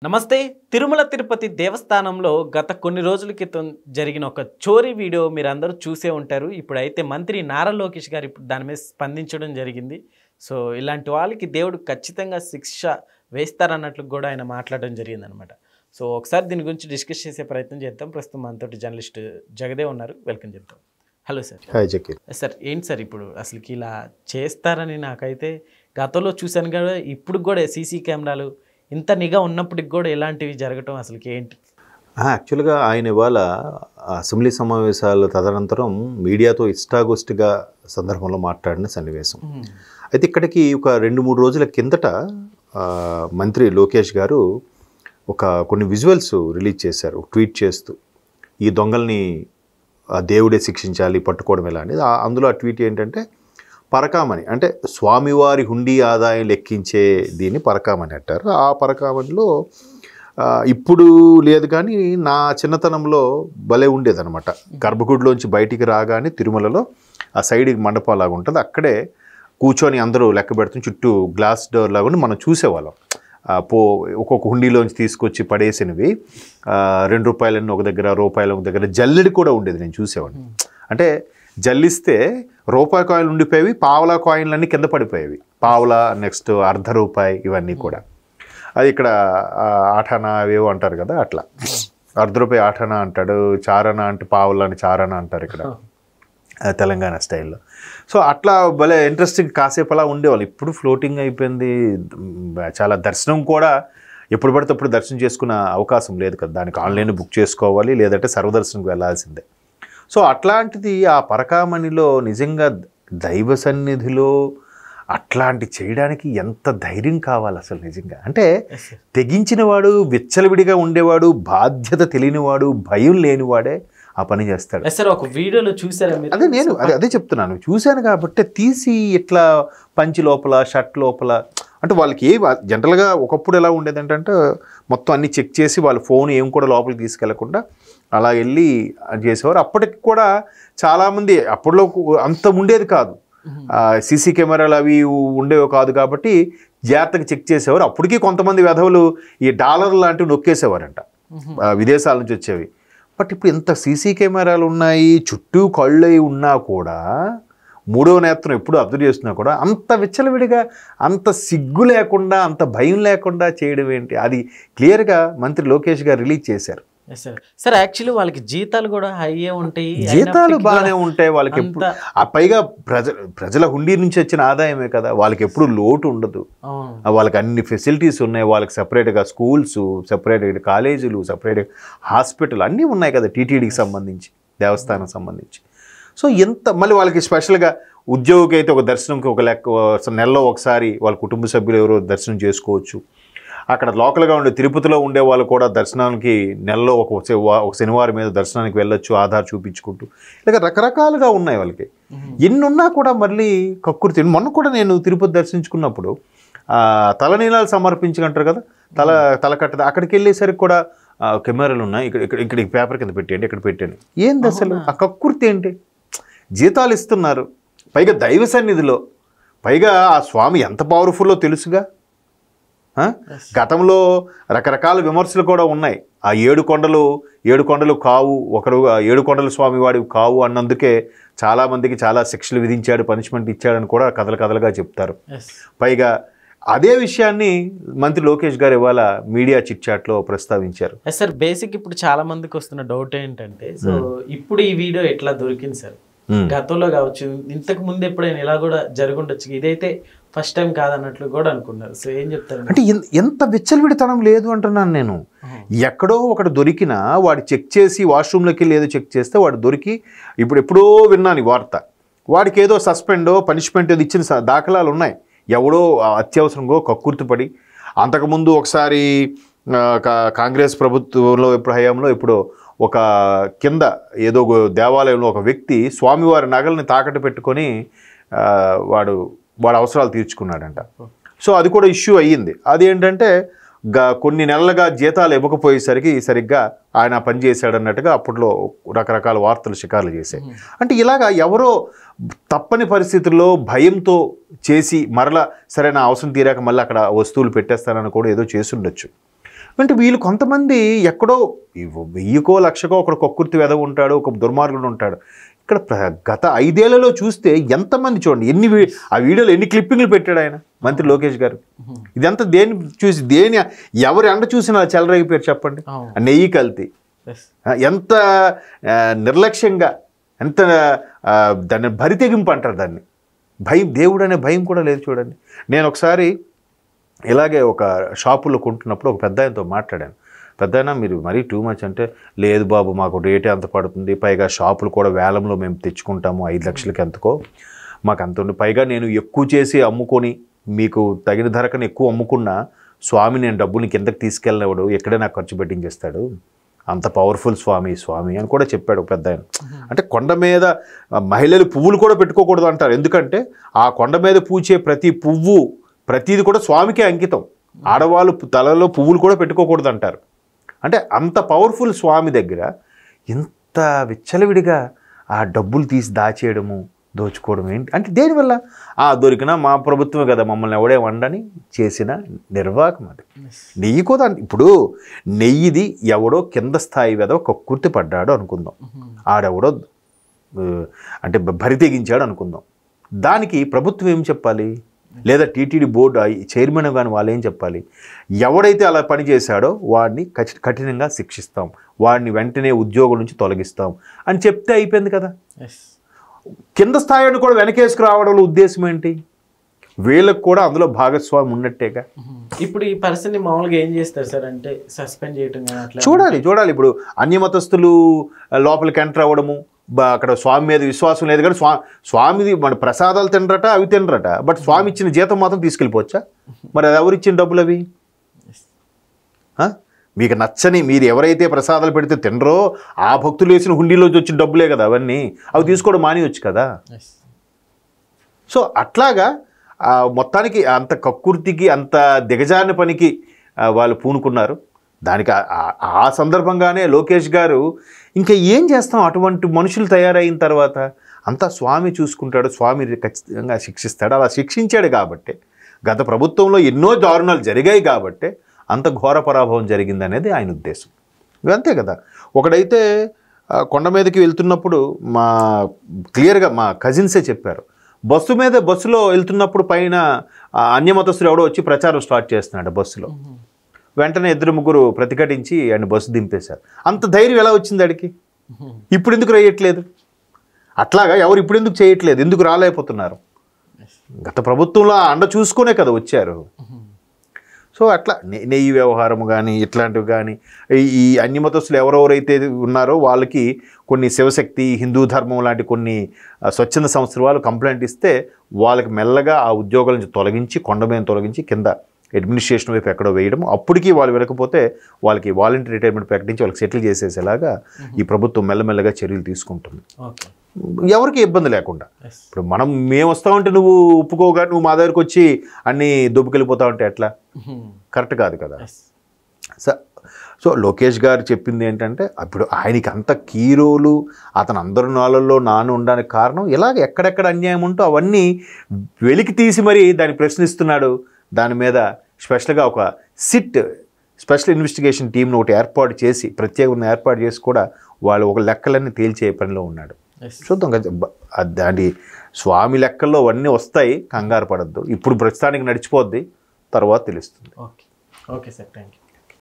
నమస్తే. తిరుమల తిరుపతి దేవస్థానంలో గత కొన్ని రోజుల క్రితం జరిగిన ఒక చోరీ వీడియో మీరందరూ చూసే ఉంటారు. ఇప్పుడైతే మంత్రి నారా లోకేష్ గారు ఇప్పుడు దాని మీద స్పందించడం జరిగింది. సో ఇలాంటి వాళ్ళకి దేవుడు ఖచ్చితంగా శిక్ష వేస్తారన్నట్లు కూడా ఆయన మాట్లాడడం జరిగిందనమాట. సో ఒకసారి దీని గురించి డిస్కస్ చేసే ప్రయత్నం చేద్దాం. ప్రస్తుతం మనతోటి జర్నలిస్ట్ జగదేవ్ ఉన్నారు. వెల్కమ్ చెప్తాం. Hello sir. Hi Zakir. Sir ఏంటి సార్ ఇప్పుడు అసలుకి ఇలా చేస్తారని నాకైతే గతంలో చూశాను కదా, ఇప్పుడు కూడా సీసీ కెమెరాలు ఇంత నిఘా ఉన్నప్పటికి కూడా ఇలాంటివి జరగటం అసలుకి ఏంటి? యాక్చువల్గా ఆయన ఇవాళ అసెంబ్లీ సమావేశాల తదనంతరం మీడియాతో ఇష్టాగోష్ఠిగా సందర్భంలో మాట్లాడిన సన్నివేశం. అయితే ఇక్కడికి ఒక 2-3 రోజుల కిందట మంత్రి లోకేష్ గారు కొన్ని విజువల్స్ రిలీజ్ చేశారు, ట్వీట్ చేస్తూ ఈ దొంగల్ని దేవుడే శిక్షించాలి, పట్టుకోవడం ఎలా అనేది. అందులో ఆ ట్వీట్ ఏంటంటే పరకామణి, అంటే స్వామివారి హుండీ ఆదాయం లెక్కించే దీన్ని పరకామణి అంటారు. ఆ పరకామణిలో ఇప్పుడు లేదు కానీ నా చిన్నతనంలో భలే ఉండేదన్నమాట. గర్భగుడిలోంచి బయటికి రాగానే తిరుమలలో ఆ సైడ్కి మండపం లాగా ఉంటుంది, అక్కడే కూర్చొని అందరూ లెక్క పెడుతుంది, చుట్టూ గ్లాస్ డోర్ లాగా ఉండి మనం చూసేవాళ్ళం. ఒక్కొక్క హుండీలోంచి తీసుకొచ్చి పడేసినవి ₹2 ఒక దగ్గర, రూపాయలు ఒక దగ్గర, జల్లెడి కూడా ఉండేది, నేను చూసేవాడిని. అంటే జల్లిస్తే రూపాయి కాయిన్లు ఉండిపోయేవి, పావలా కాయిన్లన్నీ కింద పడిపోయేవి. పావలా, నెక్స్ట్ ₹1 ఇవన్నీ కూడా. అది ఇక్కడ ఆఠానా అవేవో అంటారు కదా, అట్లా ₹1 ఆఠానా అంటాడు, చారనా అంటే పావులా అని చారనా అంటారు ఇక్కడ తెలంగాణ స్టైల్లో. సో అట్లా భలే ఇంట్రెస్టింగ్ కాసేపు అలా ఉండేవాళ్ళు. ఇప్పుడు ఫ్లోటింగ్ అయిపోయింది. చాలా దర్శనం కూడా ఎప్పుడు పడితే అప్పుడు దర్శనం చేసుకునే అవకాశం లేదు కదా, దానికి ఆన్లైన్ బుక్ చేసుకోవాలి, లేదంటే సర్వదర్శనంకి వెళ్ళాల్సిందే. సో అట్లాంటిది ఆ పరకామణిలో నిజంగా దైవ సన్నిధిలో అట్లాంటి చేయడానికి ఎంత ధైర్యం కావాలి అసలు నిజంగా. అంటే తెగించిన వాడు, విచ్చలవిడిగా ఉండేవాడు, బాధ్యత తెలియనివాడు, భయం లేనివాడే ఆ పని చేస్తాడు. సార్ ఒక వీడియోలో చూసారా? అదే నేను అదే చెప్తున్నాను, చూశాను కాబట్టి. తీసి ఇట్లా పంచి లోపల, షర్ట్ లోపల, అంటే వాళ్ళకి జనరల్గా ఒకప్పుడు ఎలా ఉండేది అంటే మొత్తం అన్ని చెక్ చేసి వాళ్ళ ఫోన్ ఏం కూడా లోపలికి తీసుకెళ్లకుండా అలా వెళ్ళి చేసేవారు. అప్పటికి కూడా చాలామంది, అప్పట్లో అంత ఉండేది కాదు, సీసీ కెమెరాలు అవి ఉండేవి కాదు కాబట్టి జాగ్రత్తగా చెక్ చేసేవారు. అప్పటికీ కొంతమంది వెధవులు ఈ డాలర్ లాంటివి నొక్కేసేవారంట, విదేశాల నుంచి వచ్చేవి. బట్ ఇప్పుడు ఇంత సీసీ కెమెరాలు ఉన్నాయి, చుట్టూ కళ్ళు ఉన్నా కూడా, మూడవ నేత్రం ఎప్పుడు అబ్జర్వ్ చేస్తున్నా కూడా అంత విచ్చలవిడిగా, అంత సిగ్గు లేకుండా, అంత భయం లేకుండా చేయడం ఏంటి? అది క్లియర్గా మంత్రి లోకేష్ గారు రిలీజ్ చేశారు. సార్ యాక్చువల్లీ వాళ్ళకి జీతాలు కూడా హైయే ఉంటాయి, జీతాలు బాగానే ఉంటాయి వాళ్ళకి. ఎప్పుడు పైగా ప్రజల హుండీ నుంచి వచ్చిన ఆదాయమే కదా, వాళ్ళకి ఎప్పుడు లోటు ఉండదు. వాళ్ళకి అన్ని ఫెసిలిటీస్ ఉన్నాయి, వాళ్ళకి సపరేట్గా స్కూల్స్, సపరేట్గా కాలేజీలు, సపరేట్గా హాస్పిటల్ అన్నీ ఉన్నాయి కదా, టీటీడీకి సంబంధించి, దేవస్థానం సంబంధించి. సో ఎంత మళ్ళీ వాళ్ళకి స్పెషల్గా ఉద్యోగికి అయితే ఒక దర్శనంకి ఒక నెలలో ఒకసారి వాళ్ళ కుటుంబ సభ్యులు ఎవరో దర్శనం చేసుకోవచ్చు. అక్కడ లోకల్గా ఉండే తిరుపతిలో ఉండే వాళ్ళు కూడా దర్శనానికి నెలలో ఒక శనివారం మీద దర్శనానికి వెళ్ళొచ్చు, ఆధార్ చూపించుకుంటూ. ఇలాగ రకరకాలుగా ఉన్నాయి వాళ్ళకి. ఎన్నున్నా కూడా మళ్ళీ కక్కుర్తి. మొన్న కూడా నేను తిరుపతి దర్శించుకున్నప్పుడు తలనీలాలు సమర్పించుకుంటారు కదా, తలకట్టది, అక్కడికి వెళ్ళేసరికి కూడా కెమెరాలు ఉన్నాయి, ఇక్కడ పేపర్ కింద పెట్టేయండి, ఇక్కడ పెట్టండి. ఏంది అసలు ఆ కక్కుర్తి ఏంటి? జీతాలు ఇస్తున్నారు, పైగా దైవ సన్నిధిలో, పైగా ఆ స్వామి ఎంత పవర్ఫుల్లో తెలుసుగా. గతంలో రకరకాల విమర్శలు కూడా ఉన్నాయి. ఆ 7 కొండలు కావు, ఒకడు 7 కొండల స్వామి వాడివి కావు అన్నందుకే చాలామందికి చాలా శిక్షలు విధించాడు, పనిష్మెంట్ ఇచ్చాడని కూడా కథలుగా చెప్తారు. పైగా అదే విషయాన్ని మంత్రి లోకేష్ గారు ఇవాళ మీడియా చిట్ చాట్లో ప్రస్తావించారు. సార్ బేసిక్ ఇప్పుడు చాలా మందికి వస్తున్న డౌట్ ఏంటంటే, సో ఇప్పుడు ఈ వీడియో ఎట్లా దొరికింది సార్? గతంలో కావచ్చు, ఇంతకు ముందు ఎప్పుడైనా ఇలా కూడా జరుగుండొచ్చు, ఇదైతే ఫస్ట్ టైం కాదన్నట్లు కూడా అనుకున్నారు. సో ఏం చెప్తారు? అంటే ఎంత విచ్చలవిడితనం లేదు అంటున్నాను నేను. ఎక్కడో ఒకటి దొరికినా వాడు చెక్ చేసి, వాష్రూమ్లోకి వెళ్ళి ఏదో చెక్ చేస్తే వాడు దొరికి, ఎప్పుడో విన్నాను ఈ వార్త, వాడికి ఏదో సస్పెండో పనిష్మెంట్ ఏదో ఇచ్చిన దాఖలాలు ఉన్నాయి. ఎవడో అత్యవసరంగా కక్కుర్తిపడి, అంతకుముందు ఒకసారి కాంగ్రెస్ ప్రభుత్వంలో హయాంలో ఇప్పుడు ఒక కింద ఏదో దేవాలయంలో ఒక వ్యక్తి స్వామివారి నగల్ని తాకట్టు పెట్టుకొని వాడు అవసరాలు తీర్చుకున్నాడంట. సో అది కూడా ఇష్యూ అయ్యింది. అదేంటంటే కొన్ని నెలలుగా జీతాలు ఇవ్వకపోయేసరికి సరిగ్గా ఆయన పని చేశాడన్నట్టుగా అప్పట్లో రకరకాల వార్తలు షికారులు చేశాయి. అంటే ఇలాగా ఎవరో తప్పని పరిస్థితుల్లో భయంతో చేసి మరలా సరే నా అవసరం తీరాక మళ్ళీ అక్కడ వస్తువులు పెట్టేస్తానని కూడా ఏదో చేసి ఉండొచ్చు. అంటే వీళ్ళు కొంతమంది ఎక్కడో 1000కో 1,00,000కో ఒకడు కక్కుర్తి వెధవ ఉంటాడు, ఒక దుర్మార్గుడు ఉంటాడు. ఇక్కడ గత 5 ఏళ్లలో చూస్తే ఎంతమంది చూడండి, ఆ వీడియోలో ఎన్ని క్లిప్పింగ్లు పెట్టాడు ఆయన మంత్రి లోకేష్ గారు. ఇదంతా దేని చూసి ఎవరి అండ చూసినా చెలరేగిపోయారు చెప్పండి. నెయ్యి కల్తీ ఎంత నిర్లక్ష్యంగా, ఎంత దాన్ని భరితెగింపు అంటారు దాన్ని. భయం, దేవుడు అనే భయం కూడా లేదు చూడండి. నేను ఒకసారి ఇలాగే ఒక షాపులో కొంటున్నప్పుడు ఒక పెద్ద ఆయనతో మాట్లాడాను. పెద్దాయన మీరు మరీ టూ మచ్ అంటే, లేదు బాబు మాకు రేటే అంత పడుతుంది, పైగా షాపులు కూడా వేలంలో మేము తెచ్చుకుంటాము 5 లక్షలకి ఎంతకో, మాకు అంత ఉంది, పైగా నేను ఎక్కువ చేసి అమ్ముకొని మీకు తగిన ధరకని ఎక్కువ అమ్ముకున్నా స్వామి నేను డబ్బుని కిందకి తీసుకెళ్ళినవాడు ఎక్కడే నాకు ఖర్చు పెట్టించేస్తాడు, అంత పవర్ఫుల్ స్వామి అని కూడా చెప్పాడు ఒక పెద్ద ఆయన. అంటే కొండ మీద మహిళలు పువ్వులు కూడా పెట్టుకోకూడదు అంటారు, ఎందుకంటే ఆ కొండ మీద పూచే ప్రతి పువ్వు ప్రతిది కూడా స్వామికే అంకితం. ఆడవాళ్ళు తలలో పువ్వులు కూడా పెట్టుకోకూడదు అంటారు. అంటే అంత పవర్ఫుల్ స్వామి దగ్గర ఇంత విచ్చలవిడిగా ఆ డబ్బులు తీసి దాచేయడము, దోచుకోవడం ఏంటి అంటే దేనివల్ల? దొరికినా మా ప్రభుత్వమే కదా మమ్మల్ని ఎవడే వండని చేసిన నిర్వాహకం అది. నెయ్యి కూడా ఇప్పుడు నెయ్యిది ఎవడో కింద స్థాయి మీద కక్కుర్తి పడ్డాడు అనుకుందాం, ఆడెవడో అంటే బరి తెగించాడు అనుకుందాం, దానికి ప్రభుత్వం ఏం చెప్పాలి? లేదా టీటీడీ బోర్డు చైర్మన్ కానీ వాళ్ళు ఏం చెప్పాలి? ఎవడైతే అలా పని చేశాడో వాడిని కఠినంగా శిక్షిస్తాం, వాడిని వెంటనే ఉద్యోగం నుంచి తొలగిస్తాం అని చెప్తే అయిపోయింది కదా. కింద స్థాయిని కూడా వెనకేసుకు రావడంలో ఉద్దేశం ఏంటి? వీళ్ళకు కూడా అందులో భాగస్వామి ఉన్నట్టేగా. ఇప్పుడు ఈ పర్సన్ని మామూలుగా ఏం చేస్తారు సార్ అంటే సస్పెండ్ చేయడం చూడాలి. ఇప్పుడు అన్యమతస్థులు లోపలికి ఎంటర్ అవ్వడము, అక్కడ స్వామి మీద విశ్వాసం లేదు కానీ స్వామిది మన ప్రసాదాలు తినరట, అవి తినరట, బట్ స్వామి ఇచ్చిన జీతం మాత్రం తీసుకెళ్ళిపోవచ్చా? మరి అది ఎవరిచ్చిన డబ్బులు అవి? మీకు నచ్చని మీరు ఎవరైతే ప్రసాదాలు పెడితే తినరో ఆ భక్తులు వేసిన హుండీలోంచి వచ్చిన డబ్బులే కదా అవన్నీ, అవి తీసుకోవడం మానేయొచ్చు కదా. సో అట్లాగా మొత్తానికి అంత కక్కుర్తికి, అంత దిగజారిన పనికి వాళ్ళు పూనుకున్నారు. దానికి ఆ సందర్భంగానే లోకేష్ గారు ఇంకా ఏం చేస్తాం, అటువంటి మనుషులు తయారైన తర్వాత అంతా స్వామి చూసుకుంటాడు, స్వామి ఖచ్చితంగా శిక్షిస్తాడు. అలా శిక్షించాడు కాబట్టి, గత ప్రభుత్వంలో ఎన్నో దారుణాలు జరిగాయి కాబట్టి అంత ఘోర పరాభవం జరిగిందనేది ఆయన ఉద్దేశం. అంతే కదా. ఒకడైతే కొండ మీదకి వెళ్తున్నప్పుడు క్లియర్గా మా కజిన్సే చెప్పారు, బస్సులో వెళ్తున్నప్పుడు పైన అన్యమతస్తులు ఎవడో వచ్చి ప్రచారం స్టార్ట్ చేస్తున్నాడు బస్సులో. వెంటనే 2-3 ప్రతిఘటించి ఆయన బస్సు దింపేశారు. అంత ధైర్యం ఎలా వచ్చింది అడికి? ఇప్పుడు ఎందుకు వేయట్లేదు? అట్లాగా ఎవరు ఇప్పుడు ఎందుకు చేయట్లేదు, ఎందుకు రాలేకపోతున్నారు? గత ప్రభుత్వంలో అండ చూసుకునే కదా వచ్చారు. సో అట్లా నెయ్యి వ్యవహారం కానీ ఇట్లాంటివి కానీ, ఈ అన్యమతస్తులు ఎవరెవరైతే ఉన్నారో వాళ్ళకి కొన్ని శివశక్తి, హిందూ ధర్మం లాంటి కొన్ని స్వచ్ఛంద సంస్థల వాళ్ళు కంప్లైంట్ ఇస్తే వాళ్ళకి మెల్లగా ఆ ఉద్యోగాల నుంచి తొలగించి, కొండ మీద తొలగించి కింద అడ్మినిస్ట్రేషన్ వైపు ఎక్కడో వేయడం, అప్పటికీ వాళ్ళు వెళ్ళకపోతే వాళ్ళకి వాలంటీర్ రిటైర్మెంట్ ప్రకటించి వాళ్ళకి సెటిల్ చేసేసేలాగా ఈ ప్రభుత్వం మెల్లమెల్లగా చర్యలు తీసుకుంటుంది, ఎవరికి ఇబ్బంది లేకుండా. ఇప్పుడు మేము వస్తామంటే నువ్వు ఒప్పుకోగా నువ్వు మా దగ్గరకు వచ్చి అన్నీ దొబ్బుకెళ్ళిపోతా ఉంటే ఎట్లా? కరెక్ట్ కాదు కదా. సో లోకేష్ గారు చెప్పింది ఏంటంటే, అప్పుడు ఆయనకి అంత కీరోలు అతను అందరి నాళ్ళల్లో ఉండడానికి కారణం ఇలాగ ఎక్కడెక్కడ అన్యాయం ఉంటో అవన్నీ వెలికి తీసి మరీ దాన్ని ప్రశ్నిస్తున్నాడు. దాని మీద స్పెషల్గా ఒక స్పెషల్ ఇన్వెస్టిగేషన్ టీంను ఒకటి ఏర్పాటు చేసి, ప్రత్యేకంగా ఏర్పాటు చేసి కూడా వాళ్ళు ఒక లెక్కలన్నీ తేల్చే పనిలో ఉన్నాడు. చూద్దాం. దాని స్వామి లెక్కల్లో అవన్నీ వస్తాయి, కంగారు పడద్దు. ఇప్పుడు ప్రస్తుతానికి నడిచిపోద్ది, తర్వాత తెలుస్తుంది. Okay sir, thank you.